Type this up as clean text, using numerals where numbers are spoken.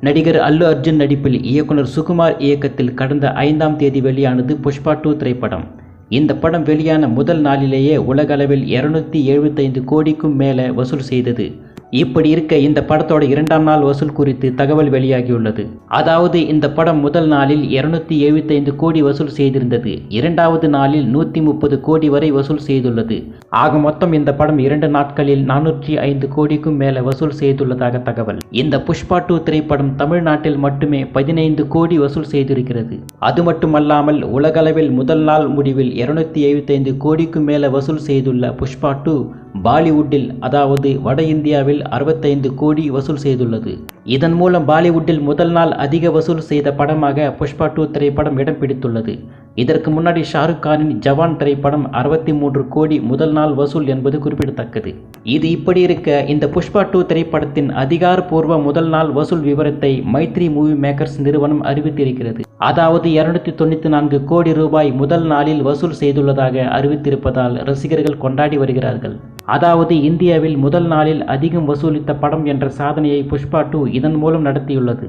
நடிகர் அல்லு அர்ஜுன் நடிப்பில் இயக்குனர் சுகுமார் இயக்கத்தில் கடந்த 5ஆம் தேதி வெளியானது புஷ்பா 2 திரைப்படம். இந்த படம் வெளியான முதல் நாளிலேயே உலகளவில் 275 கோடிக்கும் மேலே வசூல் செய்தது. இப்படி இருக்க இந்த படத்தோட 2ஆம் நாள் வசூல் குறித்து தகவல் வெளியாகியுள்ளது. அதாவது இந்த படம் முதல் நாளில் 275 கோடி வசூல் செய்திருந்தது. 2வது நாளில் 130 கோடி வரை வசூல் செய்துள்ளது. ஆக மொத்தம் இந்த படம் 2 நாட்களில் 405 கோடிக்கும் மேலே வசூல் செய்துள்ளதாக தகவல். இந்த புஷ்பா 2 திரைப்படம் தமிழ்நாட்டில் மட்டுமே 15 கோடி வசூல் செய்திருக்கிறது. அது மட்டுமல்லாமல் உலகளவில் முதல் நாள் முடிவில் 275 கோடிக்கும் மேலே வசூல் செய்துள்ள புஷ்பா 2 பாலிவுட்டில், அதாவது வட இந்தியாவில் 65 கோடி வசூல் செய்துள்ளது. இதன் மூலம் பாலிவுட்டில் முதல் நாள் அதிக வசூல் செய்த படமாக புஷ்பா 2 திரைப்படம் இடம் பிடித்துள்ளது. இதற்கு முன்னாடி ஷாருக் கானின் ஜவான் திரைப்படம் 63 கோடி முதல் நாள் வசூல் என்பது குறிப்பிடத்தக்கது. இது இப்படி இருக்க இந்த புஷ்பா 2 திரைப்படத்தின் அதிகாரப்பூர்வ முதல் நாள் வசூல் விவரத்தை மைத்ரி மூவி மேக்கர்ஸ் நிறுவனம் அறிவித்திருக்கிறது. அதாவது 294 கோடி ரூபாய் முதல் நாளில் வசூல் செய்துள்ளதாக அறிவித்திருப்பதால் ரசிகர்கள் கொண்டாடி வருகிறார்கள். அதாவது இந்தியாவில் முதல் நாளில் அதிகம் வசூலித்த படம் என்ற சாதனையை புஷ்பா 2 இதன் மூலம் நடத்தியுள்ளது.